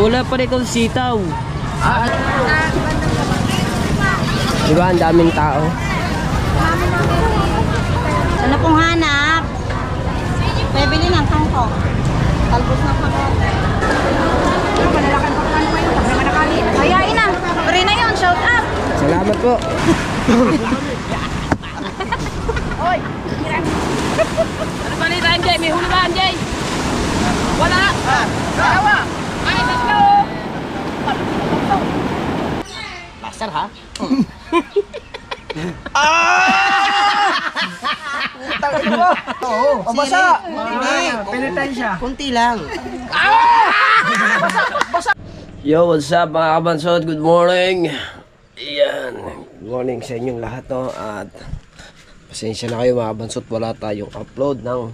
Wala pa rin kang sitaw. Diba ang daming tao? Ano pong hanap? Bibili ng kangkong. Talbos ng kangkong. Ayain na. Pari na yun. Shout out. Salamat po. Oy! Ano ba nito, MJ? May huli ba, MJ? Wala! Dalawa! Ay, tatlo! Pasar ha? Oo. Basa. Pinitan siya. Kunti lang. Yo, what's up mga kabansod? Good morning. Ayan. Good morning sa inyong lahat, no? At pasensya na kayo mga kabansod. Wala tayong upload ng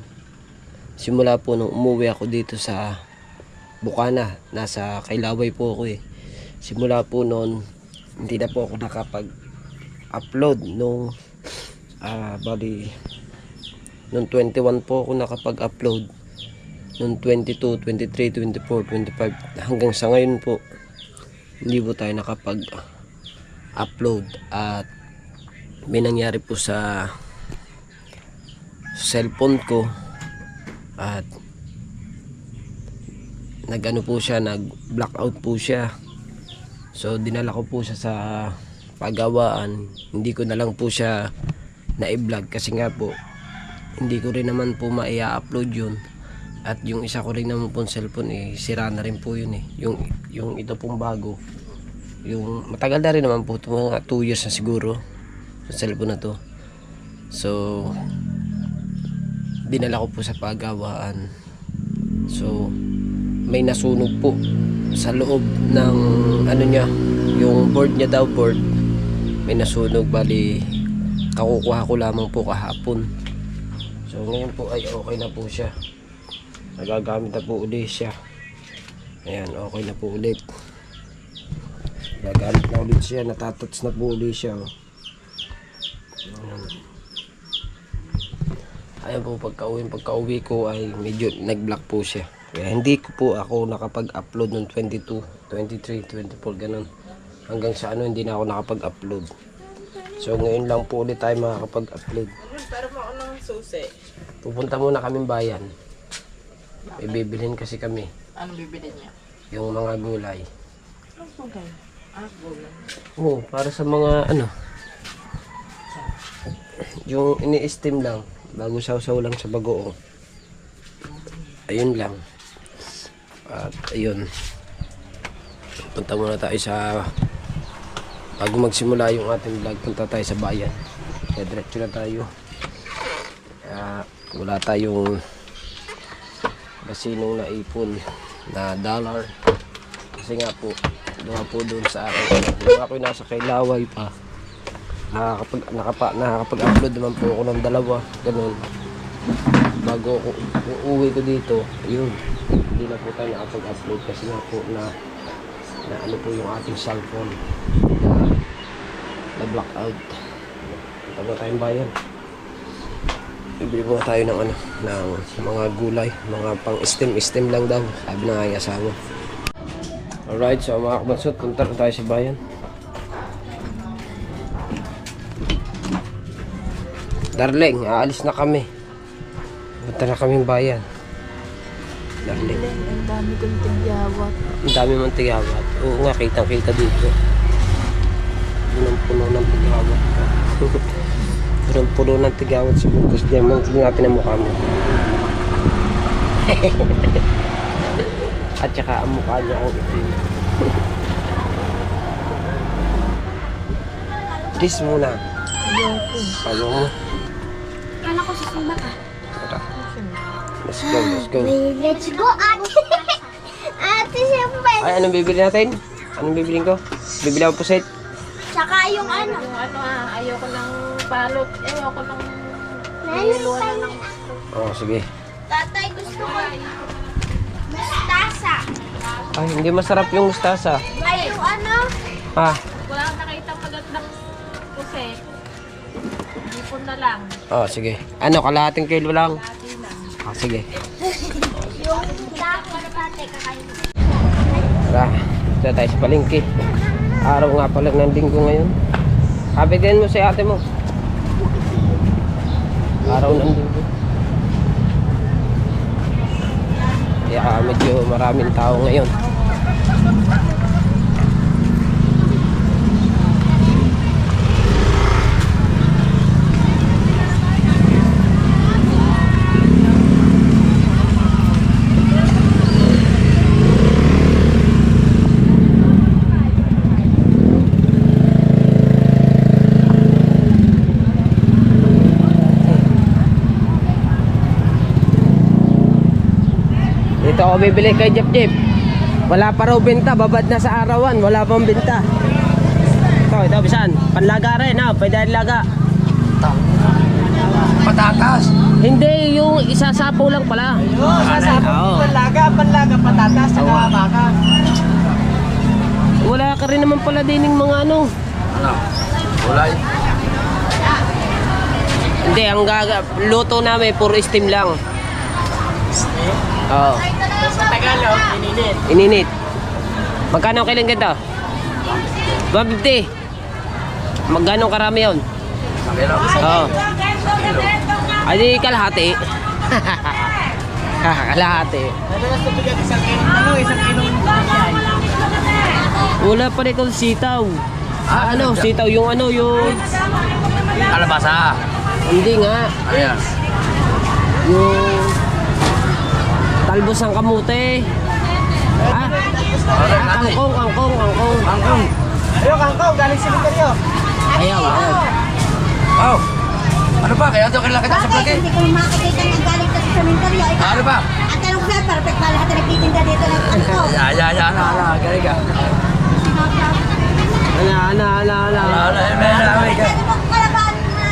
simula po nung umuwi ako dito sa Bukana. Nasa Kailaway po ako eh. Simula po noon, hindi na po ako nakapag-upload nung nung 21 po ako nakapag-upload. Nung 22, 23, 24, 25 hanggang sa ngayon po hindi po tayo nakapag-upload at may nangyari po sa cellphone ko at nag-ano po siya, nag-blackout po siya. So dinala ko po siya sa pagawaan. Hindi ko na lang po siya na-i-vlog kasi nga po hindi ko rin naman po ma-i-upload yun. At yung isa ko rin naman pong cellphone eh, sira na rin po yun eh. Yung ito pong bago. Yung matagal na rin naman po, ito mga 2 years na siguro yung cellphone na to. So dinala ko po sa pagawaan. So may nasunog po sa loob ng ano niya, yung board niya daw, board. May nasunog, bali kakukuha ko lamang po kahapon. So ngayon po ay okay na po siya. Nagagamit na po ulit siya. Ayan, okay na po ulit. Nagagamit na ulit siya. Natatots na po ulit siya. Ayan po, pagka-uwi ko ay medyo nag-block po siya. Kaya hindi ko po ako nakapag-upload ng 22, 23, 24 ganun. Hanggang sa ano hindi na ako nakapag-upload. So ngayon lang po ulit tayo makakapag-upload. Pero mo ako ng susi. Pupunta muna kaming bayan. May bibilhin kasi kami. Anong bibili niya? Yung mga gulay. Okay. Gulay. Oo, para sa mga ano. Yung ini-steam lang. Bago sausaw lang sa bagoong. Ayun lang. At ayun. Punta muna tayo sa... Bago magsimula yung ating vlog, punta tayo sa bayan. Kaya diretso na tayo. Wala tayong kasinong naipon na dollar kasi nga po doon sa akin nung ako'y nasa Kailaway pa nakakapag-upload naman po ako ng 2 ganun bago ako uuwi ko dito. Yun, hindi na po tayo nakapag-upload kasi nga po na ano po yung ating cellphone na blackout. Punta ba tayong bayan? Bibili muna tayo ng ano, ng mga gulay, mga pang steam lang daw, sabi ng aking asawa. Alright, so mga kabansot, punta na tayo sa bayan. Darling, aalis na kami. Punta na kaming bayan. Darling. Ang dami kong tigawat. Ang dami mong tigawat. Oo nga, kitang-kita dito. Puno ng tigawat. Puno ng tigawat sa bukos niya. Tingnan natin ang mukha mo. At saka ang mukha niya ako itin. Kiss muna. Ayaw mo. Kala ko sasama ka. Let's go, let's go. Let's go, ate. Ate, siyempre. Ay, anong bibili natin? Anong bibiliin ko? Bibili ako puset. Tsaka yung ano. Yung ano ayoko ng balot. Ayoko ng Nalupan. Oh, sige. Tatay, gusto ko mustasa. Ay, hindi masarap yung mustasa. Ay, yung ano? Ah, wala akong nakita magandang puset. Ipon na lang. oh, sige. Ano, kalahating kilo lang? Ah, sige. Yung dako na tatay kakain. Tara, dito tayo sa palengke. Araw nga pala ng linggo ngayon. Kapitin mo si ate mo. Araw ng linggo. Kaya medyo maraming tao ngayon. Dito ako bibili kay Jeep Jeep. Wala pa raw benta, babad na sa arawan, wala pang benta. Ito bisan, panlaga rin ha, pwede laga. Patatas. Hindi, yung isasapaw lang pala. Ayun, sasabi Oo. panlaga, patatas, saka baka. Wala ka rin naman pala din yung mga ano. Ano? Ulay. Hindi, ang luto namin, puro steam lang. Oo. Sa Tagalog, ininit. Ininit. Magkano kailan ganito? 150. Magkano karami yun? Oo. Ay, di kalahati. Kalahati. Madalas na bigyan isang kilong yan. Wala pa rin kung sitaw. Ano, sitaw yung ano, yung... Alabasa. Hindi nga. Ayan. Yung... talbos ng kamute. Kangkong. Kangkong. Ayun, kangkong. Galing cemetery. Ayaw. Oh. Ano ba? Kaya ito kailangan kita sa Bakit? plate. Hindi ko makikita ng galing ka sa sementeryo. Ano ba? At anong flat? Perfect ba lahat na nagtitinda dito ng ano? Galing ka. Ano. May ka. Pwede mo kalabaan na.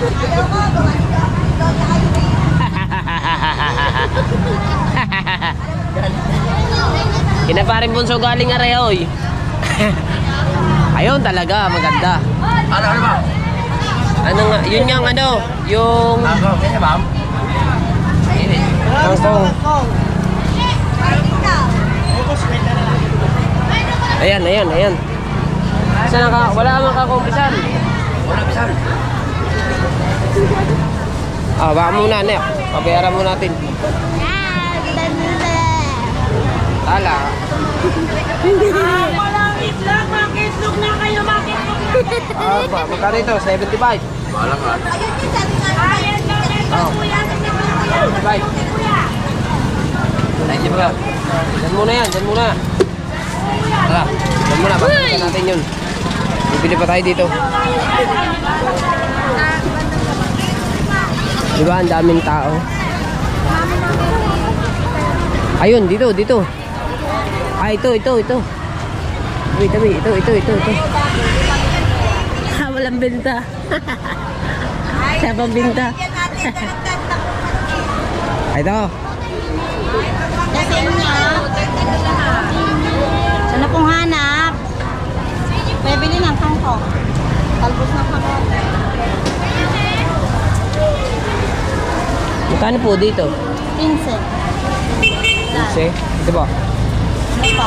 Ayaw ko, bumalik ka. Ikaw sa highway. Kinaparing bunso galing areoy. Ayun talaga, maganda. Ano ba? Ano nga, yun yung ano, yung... Kangkong. Kaya ma'am? Ini. Kangkong. Ayan. Saan ka? Wala kang kakumpisan. Wala bisan. Baka muna, Nek. Pabayaran mo natin. Tala. Walang itlog, makitlog na kayo, makitlog na. Magkano ito? 75. Wala nga. Ayun din, sabi nga. Ayan lang, Oh. kuya. 75. Thank you ba? Diyan muna yan, diyan muna. Tara. Diyan muna, pakita natin yun. Bibili pa tayo dito. Diba, ang daming tao. Ayun, dito. Ito. Ito. Walang benta. Siya pang benta. Ito. Kasi niya, sa na pong hanap, pwede ng kangkong. Talbos ng kangkong. Magkano po dito? 15. Kasi, ito ba? Ano pa?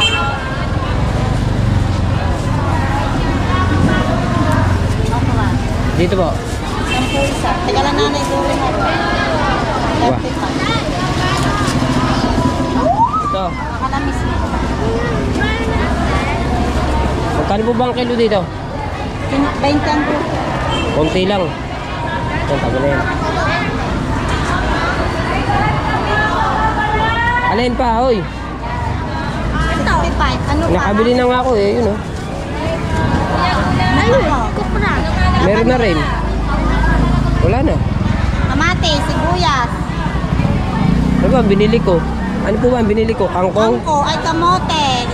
Okra. Dito po. 10 isa. Teka lang nanay, gawin mo. 30 pa. Ito. Nakalamis mo. Magkano po ba ang kilo dito? 20 ang grupo. Konti lang. Ito, tago na yan. Alin pa, hoy? Ito. 55. Ano pa? Nakabili na nga ako eh, yun oh. Ayun. Kupra. Meron na rin. Wala na. Kamate, sibuyas. Ano ba, binili ko? Ano po ba ang binili ko? Kangkong? Angko, ay kamote.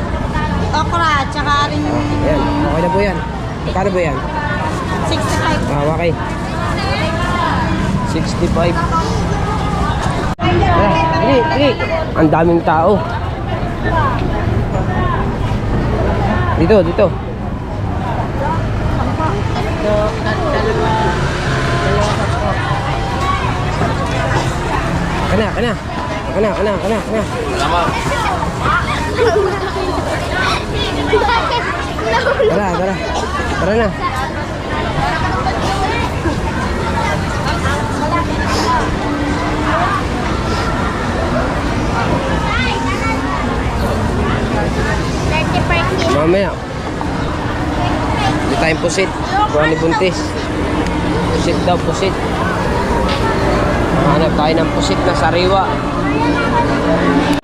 Okra, tsaka rin Ayan, okay na po yan. Magkano po yan? 65. Okay. 65. Dili. Ang daming tao. Dito. Kana. Salamat. Tara na. Mamaya. Hindi tayong pusit. Kuha ni Buntis. Pusit daw, pusit. Hanap tayo ng pusit na sariwa.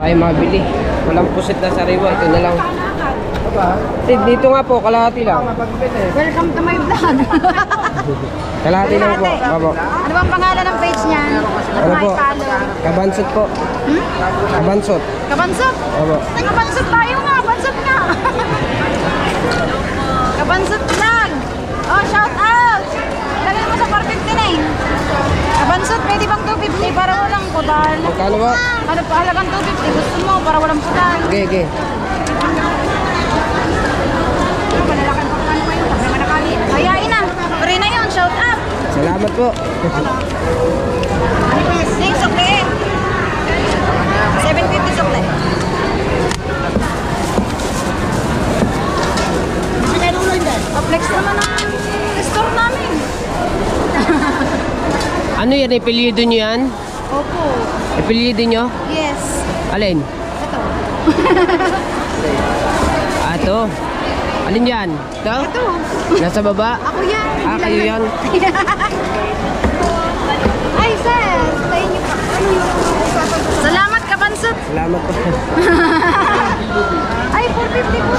Tayo mabili. Walang pusit na sariwa. Ito na lang. Dito nga po, kalahati lang. Welcome to my vlog. Kalahati lang po. Opo. Ano bang pangalan ng page niya? Ano po? Kabansot po. Kabansot. Kabansot? Opo. Kabansot tayo nga. Bansot nga. Kabansot vlog. Oh, shout out. Lagay mo sa 459. Kabansot, pwede bang 250 para walang pudal? Magkano ba? Ano pa halagang 250? Gusto mo para walang pudal? Okay. Hayain na. Pare na yun. Shout out. Salamat po. Sing sukle. 750 sukle. Pa-flex naman ang store namin. Ano yan? Ipilido nyo yan? Opo. Ipilido nyo? Yes. Alin? Ito. Alin yan? Ito? Ito. Nasa baba? Ako yan. Kayo yan? Ay, sir. Tayo niyo pa. Salamat, Kabansot. Salamat po. Ay, 450 po.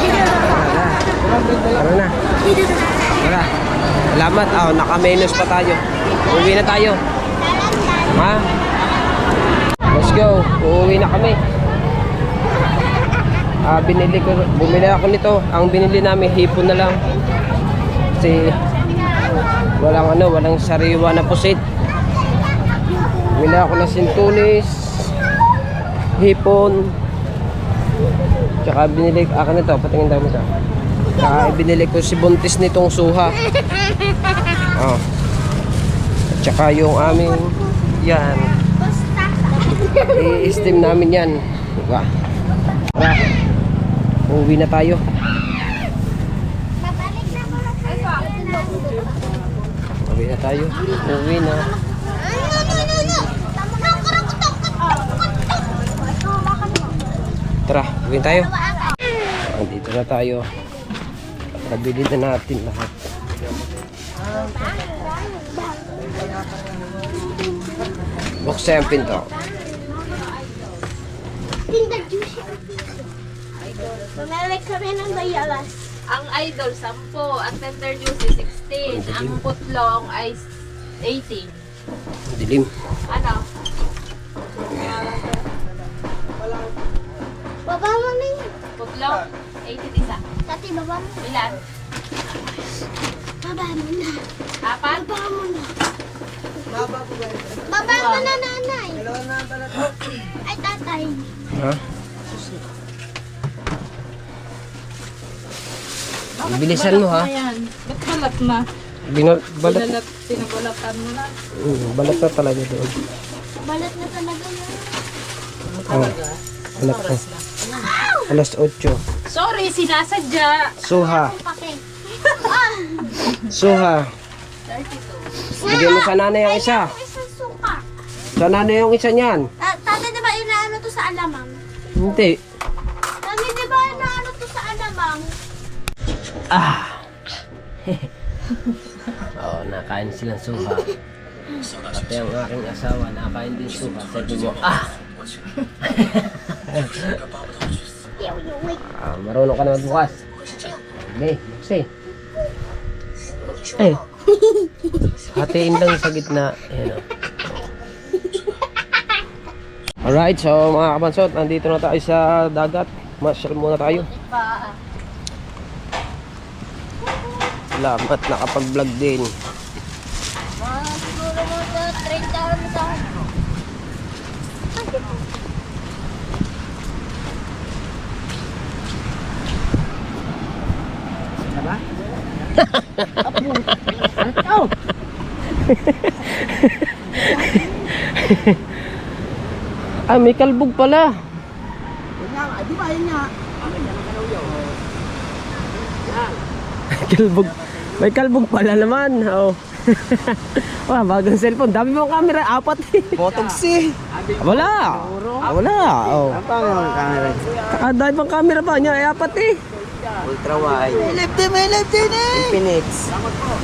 Tara na. Tara. Salamat. Naka-menus pa tayo. Uwi na tayo. Ha? Let's go. Uuwi na kami. Bumili ako nito. Ang binili namin, hipon na lang. Kasi walang sariwa na pusit. Bumili ako ng sintunis, hipon, tsaka binili, akin ito, patingin daw mo ito. Tsaka binili ko si Buntis nitong suha. At tsaka yung aming, yan, i-steam namin yan. Diba? Tara, uuwi na tayo. Uuwi na tayo. Uuwi na. Tara, uwi tayo. Dito na tayo. Nabili na natin lahat. Buksan yung pinto. Mamalik kami ng bayawas. Ang idol, 10. Ang tender juicy, 16. Ang putlong ay 18. Dilim. Ano? Baba mo na yun. Putlong, 18 isa. Tati, baba mo. Ilan? Baba mo na. 4? Baba mo na. Baba mo na, nanay. Ay, tatay. Ha? Bilisan mo ha. Ayan. Ba't balat na? Balat. Pinabalatan mo na. Balat na talaga doon. Balat na talaga yun. Balat na. Alas 8. Sorry, sinasadya. Suha. Pake. Suha. 32. Bigyan mo sa nanay ang isa. Isang suka. Sa nanay yung isa niyan. Tati, di ba inaano to sa alamang? Hindi. Tati, di ba inaano to sa alamang? Nakain silang suha. Pati ang aking asawa, nakain din suha. Sabi mo, marunong ka na magbukas. Okay, buksi. Hatiin lang sa gitna. Ayan o. Alright, so mga kabansot, nandito na tayo sa dagat. Masyal muna tayo. Salamat, nakapag-vlog din. Siguro mo sa 30 sa Ah, may kalbog pala. Ay, di ba yun nga? Kalbog. May kalbog pala naman. Oh. Wah, bagong cellphone. Dami mong camera, 4 eh. Botox eh. Wala. Wala. Oh. Ang pangit ang camera. Dahil pang camera pa niya, ay 4 eh. Ultra wide. May live din eh. Infinix.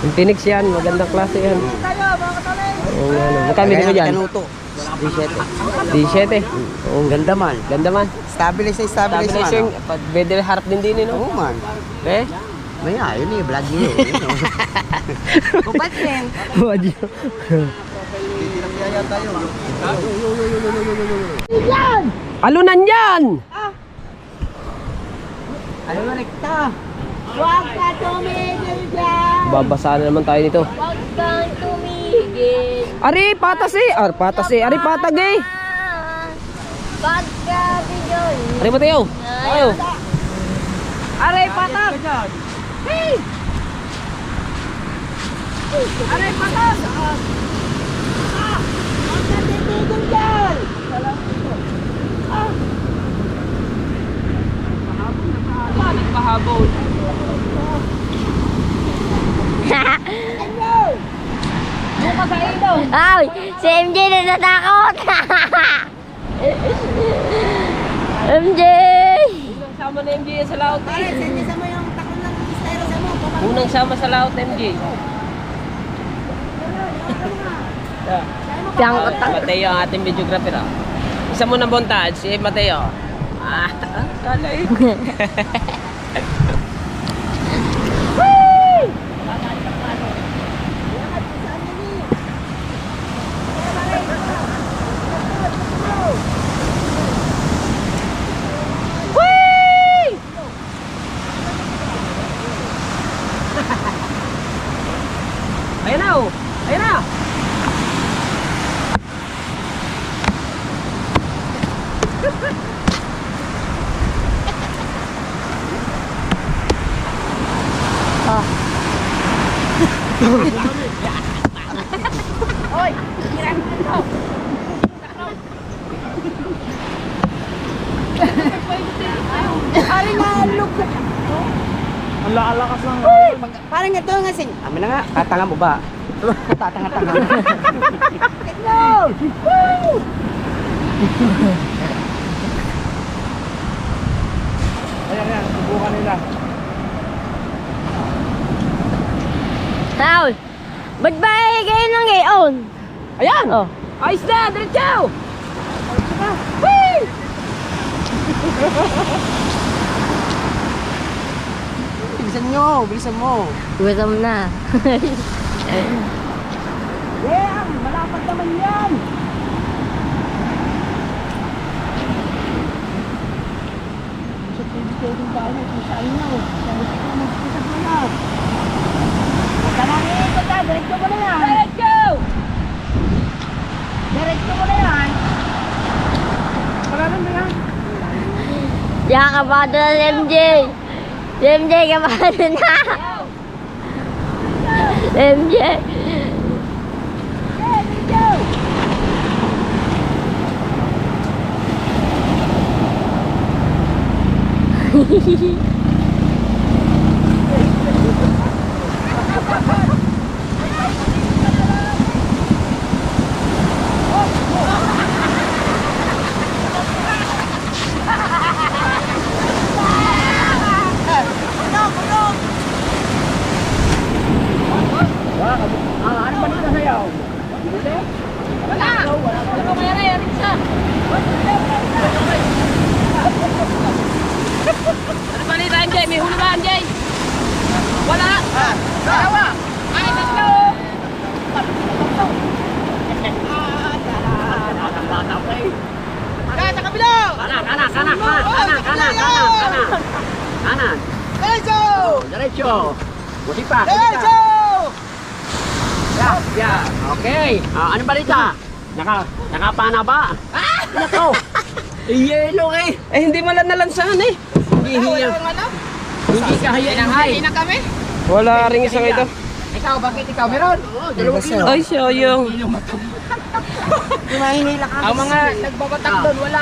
Yung Phoenix yan, magandang klase yan. Oo, ano. Magkano mo dyan? Kanuto. D7. Oo, Ganda man. ganda man. Stabilize man. Stabilizing, bedel harap din din, no? Oo man. Eh? May ayun eh, vlog niyo. Kupat din. Wadyo. Alunan yan! Ano na rekta? Huwag ka tumigil dyan. Babasa na naman tayo nito. Huwag kang tumigil. Ari, patas eh! Patas eh! Ari, patag eh! Pagkabigay. Ari, Mateo! Tayo! Aray, patag! Hey! Aray, patag! Huwag ka tumigil dyan. Nagpahabol. Buka sa ilong! Ay, si MJ na natakot. MJ! Sama na MJ sa laot eh. Unang sama sa laot MJ. Mateo ang ating videographer. Isa mo na montage, si Mateo. Kalay. Ayan na oh! Ayan na! Parang ito nga sing. Amin na nga, tatanga mo ba? Tatanga-tanga. Ayan, subukan nila. Tao, ba't ba kayo nang ngayon? Ayan! Oh. Ayos na! Diretso! Bilisan mo. Gutom na. Malapad naman yan. Yan, kabado na si MJ. Si MJ, kabado na. MJ. Ano ba nito MJ? May huli ba MJ? Wala! Dalawa! Ay, tatlo! Sa kabila! Kanan! Diretso! Buti pa! Diretso! Yeah. Okay. Ano ba dito? Nakapana ba? Nako! Yelo eh! Eh, hindi malanalansahan eh! Hindi kaya ng hay. na kami? Wala ring isang ito. Ikaw, bakit ikaw meron? Ay, sayang. Ang mga nagbabatak doon, wala.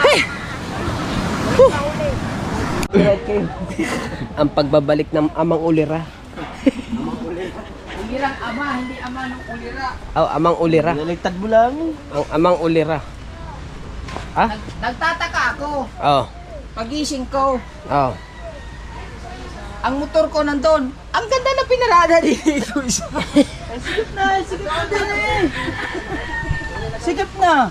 Ang pagbabalik ng amang ulira. Ulirang ama, hindi ama ng ulira. Oh, amang ulira. Naligtad mo lang. Ang amang ulira. Ha? Nagtataka ako. Oh. Pagising ko, Oh. ang motor ko nandun. Ang ganda na pinarada dito. Sigap na din eh. Sigap na.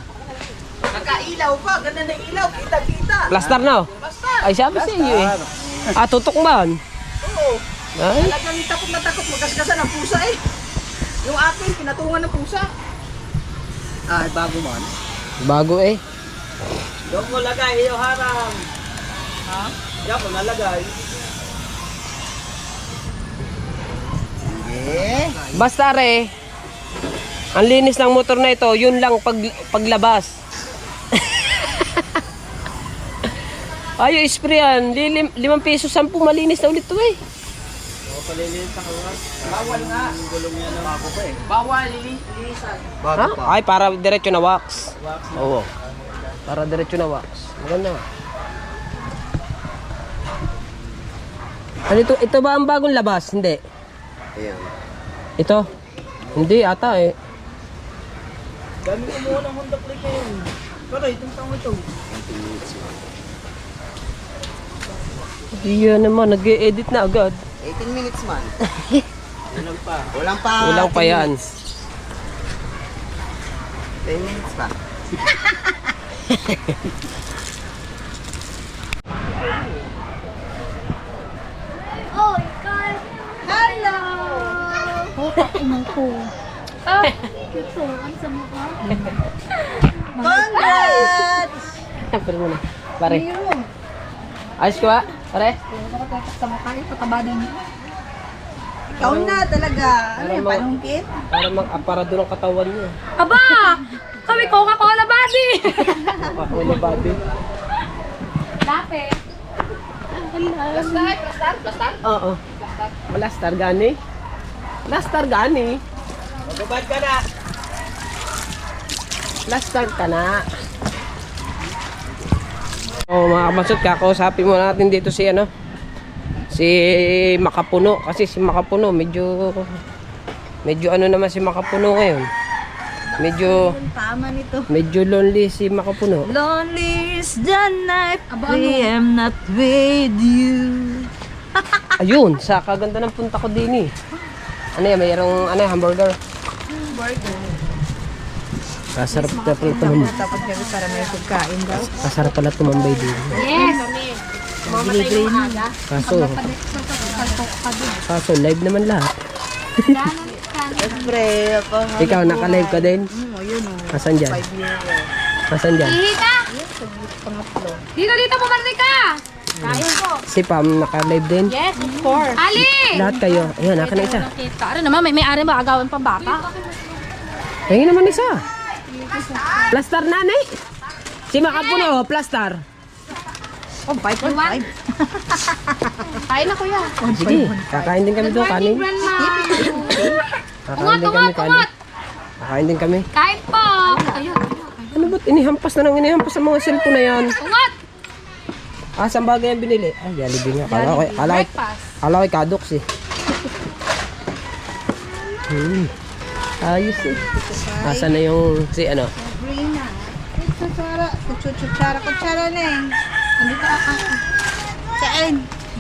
Nakailaw pa, ganda na ilaw, kita-kita. Plaster na. Oh. Basta, Ay, sabi sa iyo eh. Ah, tutok man. oo. Ay. Talagang takot na takot, magkasgasan ng pusa eh. Yung akin, pinatungan ng pusa. Ay, bago man. Bago eh. Doon mo lagay yung harang. Ha? Diyan mo nalagay. Eh? Basta re. Ang linis ng motor na ito, yun lang paglabas. Ayo, spray yan. 5 piso, 10 malinis na ulit to eh. Bawal nga. Bawal, lilisan. Ha? Ay, para diretso na wax. Oo. Para diretso na wax. Maganda. Ano ito? Ito ba ang bagong labas? Hindi. Ayan. Ito? Hindi ata eh. Dami ko muna ng Honda Click ngayon. Pero itong taong ito. Iyan naman, nag-e-edit na agad. 18 minutes man. Walang pa. Walang pa. Kulang pa yan. 10 minutes pa. Oh, God. Hello. Oh, pakinan ko. Ah, cute. Ang sa mukha. Congrats! Pare muna. Pare. Ayos ko ba? Pare? Sa mukha yung patabada niya. Ikaw na talaga. Ano yung Para panungkit? Para mag-aparado ng katawan niya. Aba! Kami Coca-Cola buddy! Ako na babi. Lapit. Oo. Wala star gani. Wala star gani. Magbabad ka na. Last start ka na. Oh, mga kamasot, kakausapin mo natin dito si ano? Si Makapuno kasi si Makapuno medyo ano naman si Makapuno ngayon. Tama nito. Medyo lonely si Makapuno. Lonely is the night I am not with you. Ayun, sa kaganda ng punta ko din eh. Ano yan, mayroong ano, hamburger. Kasarap na pala tumambay. Tapos kami para may pagkain daw. Kasarap pala tumambay din. Yes! Kaso live naman lahat. Siyempre, ako. Ikaw, naka-live ka din? Yun o. Nasaan dyan? 5 euro. Nasaan dyan? Hihita! Dito, pumarli ka! Kain ko. Si Pam, naka-live din? Yes, of course. Ali! Lahat kayo. Ayan, naka na isa. Ano naman, may ari ba agawan pang bata? Tingin naman isa. Plaster nanay. Si Makapuno, plaster. Oh, 5.5. Kain na kuya. Sige, kakain din kami doon, kanin. Grandma. Kakain din kami, kanin. Kakain din kami. Kain po. Ayun. Ano ba't inihampas na nang inihampas ang mga cellphone na yan? Ungat. Ah, saan bagay ang binili? Ah, Jollibee nga. Breakfast. Kala ko'y Kadoks eh. Ayos eh. Asan na yung si ano? Sabrina. Kutsara. Kutsara na eh. Andito ako. Saan?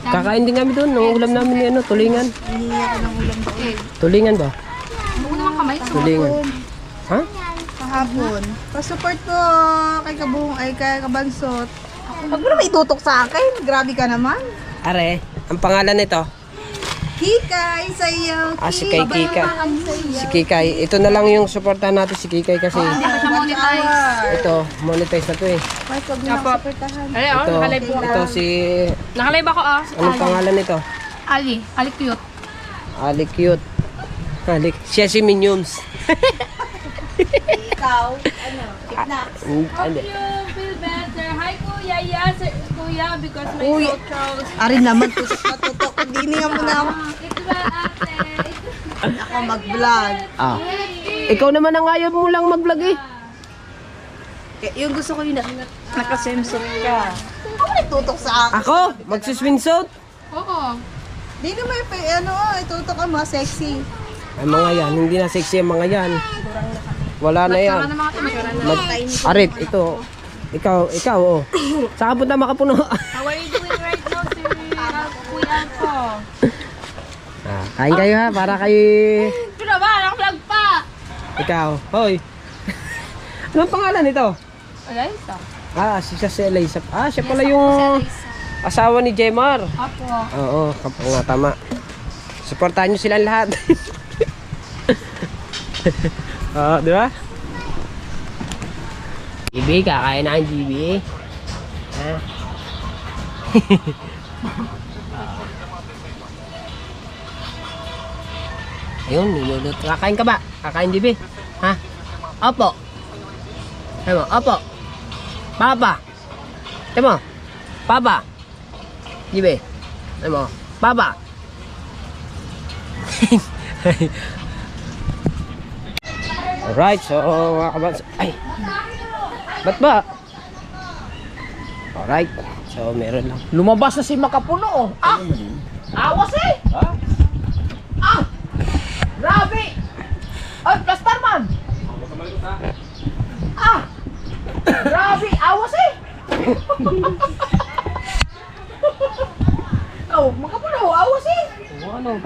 Kakain din kami doon. Ang ulam namin ni ano, tulingan. Hihingi ako ng ulam doon. Tulingan ba? Huwag naman kamay. Tulingan. Ha? Kahapon. Pa-support ko kay Kabung, ay kay Kabansot. Huwag mo naman itutok sa akin. Grabe ka naman. Are, ang pangalan nito? Kikay sa'yo. Ah, si Kay Kika. Si Kikay. Ito na lang yung supportahan natin si Kikay kasi ito, monetize na to eh. Wag mo na supportahan. Ay, Ito, ito si... Nakalive ako Anong pangalan nito? Ali. Ali cute. Ali Cute. Ali, siya si Minions. Ikaw, ano, kidnap. Hindi. Feel better. Hi, Kuya. Yes, Kuya, because my Uy. throat chose. Ari naman, tutok. Dinihan mo na ako. Ito ba, ate? Ako mag-vlog. Ah. Ikaw naman ang ayaw mo lang mag-vlog eh. Yung gusto ko yun na nakasemsot ka. Ako nagtutok sa akin. Ako? Magsiswimsuit? Oo. Di naman itutok ka mga sexy. Ay mga yan, hindi na sexy ang mga yan. Wala na yan. Mga timasura na. Arit, ito. Ikaw, oh. Saan ka punta makapuno? How are you doing right now, si Kuya ko? Kain kayo ha, para kayo... Pero ba, naka-vlog pa! Ikaw, hoy. Anong pangalan nito? Wala ito. Si Eliza. Siya pala yung asawa ni Jemar. Apo. Oo, nga tama. Suportahan nyo silang lahat. Oo, di ba? GB, kakain na ang GB. Ha? Ayun, nilulot. Kakain ka ba? Kakain GB? Ha? Opo. Ayo, opo. Papa. Temo. Papa. GB. Temo. Papa. Alright, so mga kabans... Ay! Ba't ba? Alright, so meron lang. Lumabas na si Makapuno. Ah! Awas eh! Ha? Ah! Grabe! Ay, Plasterman! Ah! Grabe! Awas eh! Oh, makapuno! Awas eh! Ano?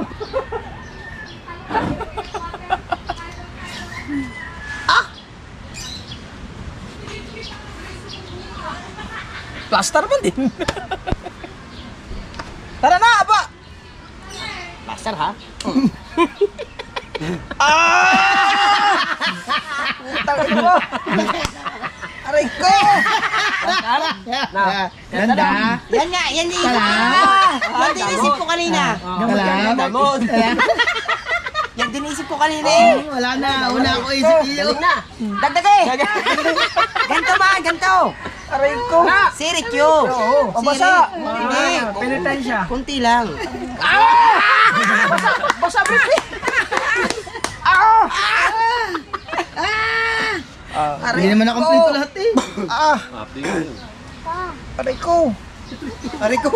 Plaster man din. Tara na, aba! Master ha? Tangin mo! Aray ko! Ganda. Yan nga, yan din. Yan din isip ko kanina. Damon! Yan din isip ko kanina eh. Wala na, una ako isip iyo. Dagdagay! Ganto ba? Ganto! Aray ko! Sirit yun. Oo, pabasa! Hindi. Penitensya. Kunti lang. Basa, briefly! Hindi naman na-complete lahat eh. Aray ko! Aray ko!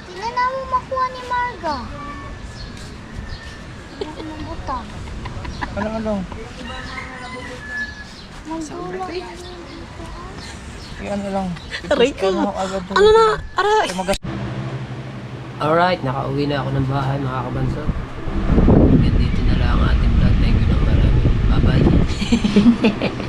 Tingnan na mo makuha ni Marga. Ang butang. Ano? Magdulong. Ano lang. Aray ko. Ano na? Aray! Alright, nakauwi na ako ng bahay mga kabanso. Dito na lang ang ating vlog. Thank you na marami. Bye-bye.